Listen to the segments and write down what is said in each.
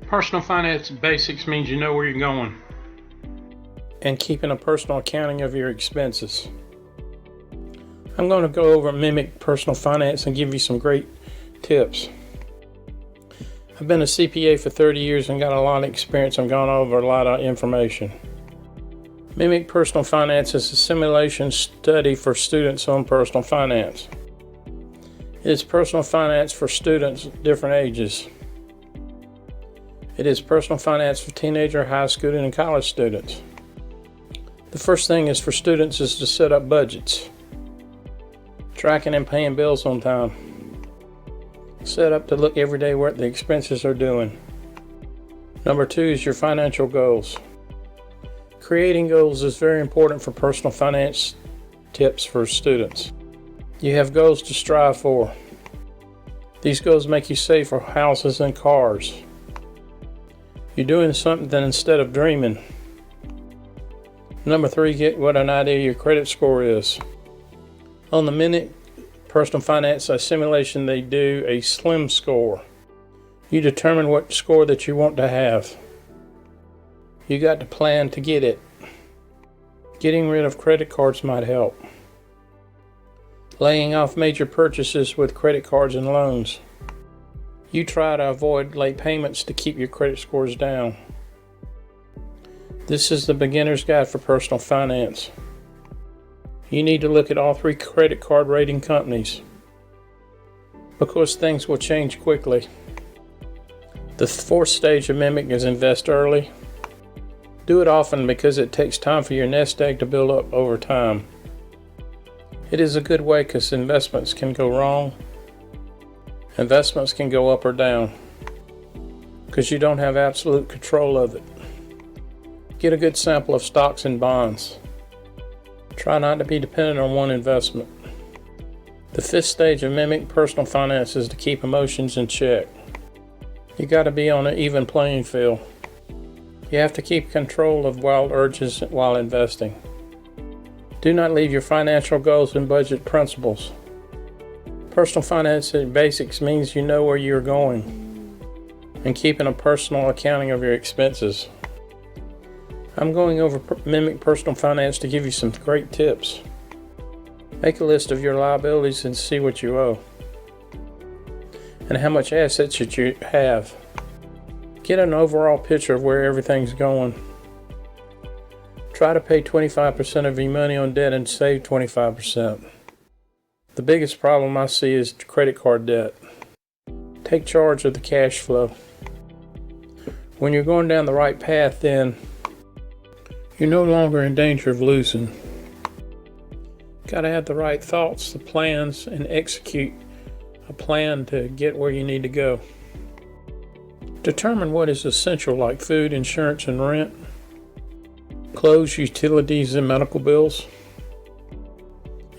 Personal finance basics means you know where you're going. And keeping a personal accounting of your expenses. I'm going to go over Mimic Personal Finance and give you some great tips. I've been a CPA for 30 years and got a lot of experience and gone over a lot of information. Mimic Personal Finance is a simulation study for students on personal finance. It is personal finance for students different ages. It is personal finance for teenager, high school, and college students. The first thing is for students is to set up budgets. Tracking and paying bills on time. Set up to look every day what the expenses are doing. Number 2 is your financial goals. Creating goals is very important for personal finance tips for students. You have goals to strive for. These goals make you save for houses and cars. You're doing something instead of dreaming. Number 3, get what an idea your credit score is. On the Mimic Personal Finance simulation, they do a SLIM score. You determine what score that you want to have. You got to plan to get it. Getting rid of credit cards might help. Laying off major purchases with credit cards and loans. You try to avoid late payments to keep your credit scores down. This is the beginner's guide for personal finance. You need to look at all 3 credit card rating companies because things will change quickly. The 4th stage of Mimic is invest early. Do it often because it takes time for your nest egg to build up over time. It is a good way because investments can go wrong. Investments can go up or down because you don't have absolute control of it. Get a good sample of stocks and bonds. Try not to be dependent on one investment. The 5th stage of Mimic Personal Finance is to keep emotions in check. You got to be on an even playing field. You have to keep control of wild urges while investing. Do not leave your financial goals and budget principles. Personal finance basics means you know where you're going and keeping a personal accounting of your expenses. I'm going over Mimic Personal Finance to give you some great tips. Make a list of your liabilities and see what you owe and how much assets that you have. Get an overall picture of where everything's going. Try to pay 25% of your money on debt and save 25%. The biggest problem I see is credit card debt. Take charge of the cash flow. When you're going down the right path, then you're no longer in danger of losing. Got to have the right thoughts, the plans, and execute a plan to get where you need to go. Determine what is essential, like food, insurance, and rent, clothes, utilities, and medical bills.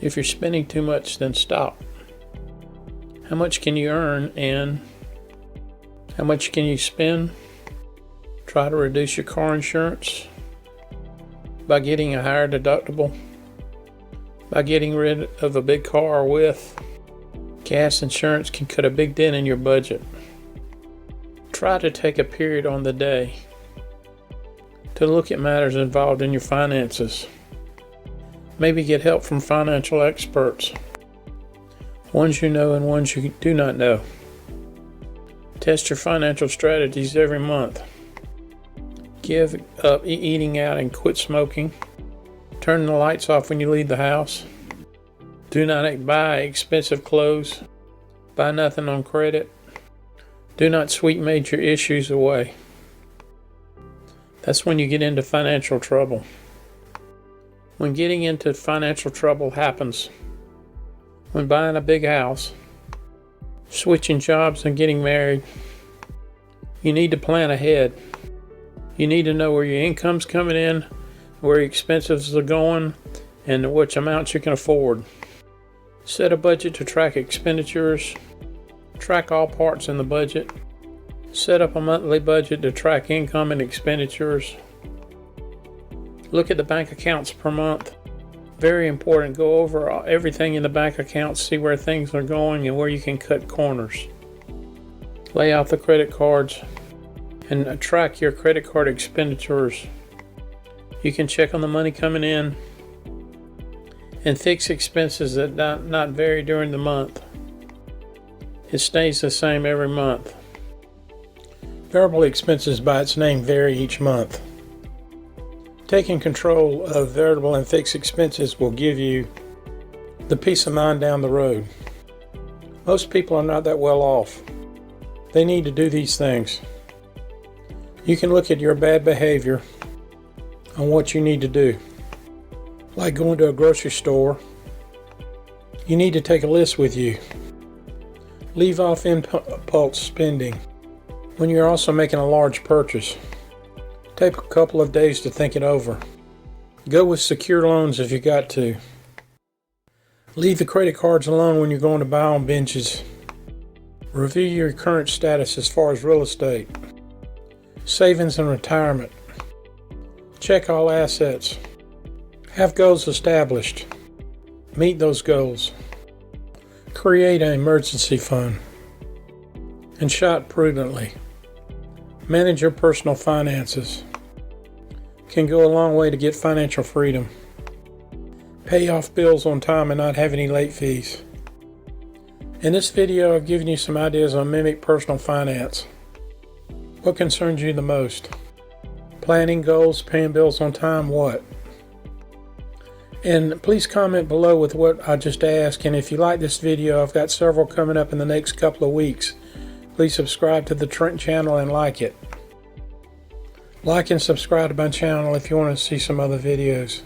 If you're spending too much, then stop. How much can you earn and how much can you spend? Try to reduce your car insurance by getting a higher deductible, by getting rid of a big car with. Gas insurance can cut a big dent in your budget. Try to take a period on the day to look at matters involved in your finances. Maybe get help from financial experts, ones you know and ones you do not know. Test your financial strategies every month. Give up eating out and quit smoking. Turn the lights off when you leave the house. Do not buy expensive clothes. Buy nothing on credit. Do not sweep major issues away. That's when you get into financial trouble. When getting into financial trouble happens, when buying a big house, switching jobs and getting married, you need to plan ahead. You need to know where your income's coming in, where your expenses are going, and which amounts you can afford. Set a budget to track expenditures. Track all parts in the budget. Set up a monthly budget to track income and expenditures. Look at the bank accounts per month. Very important. Go over everything in the bank accounts, see where things are going and where you can cut corners. Lay out the credit cards and track your credit card expenditures. You can check on the money coming in and fix expenses that not vary during the month. It stays the same every month. Variable expenses by its name vary each month. Taking control of variable and fixed expenses will give you the peace of mind down the road. Most people are not that well off. They need to do these things. You can look at your bad behavior on what you need to do. Like going to a grocery store, you need to take a list with you. Leave off impulse spending when you're also making a large purchase. Take a couple of days to think it over. Go with secure loans if you got to. Leave the credit cards alone when you're going to buy on binges. Review your current status as far as real estate, savings and retirement. Check all assets. Have goals established. Meet those goals. Create an emergency fund. And shop prudently. Manage your personal finances. Can go a long way to get financial freedom. Pay off bills on time and not have any late fees. In this video, I've given you some ideas on Mimic Personal Finance. What concerns you the most? Planning goals, paying bills on time, what? And please comment below with what I just asked, and if you like this video, I've got several coming up in the next couple of weeks. Please subscribe to the Trent channel and like it. Like and subscribe to my channel if you want to see some other videos.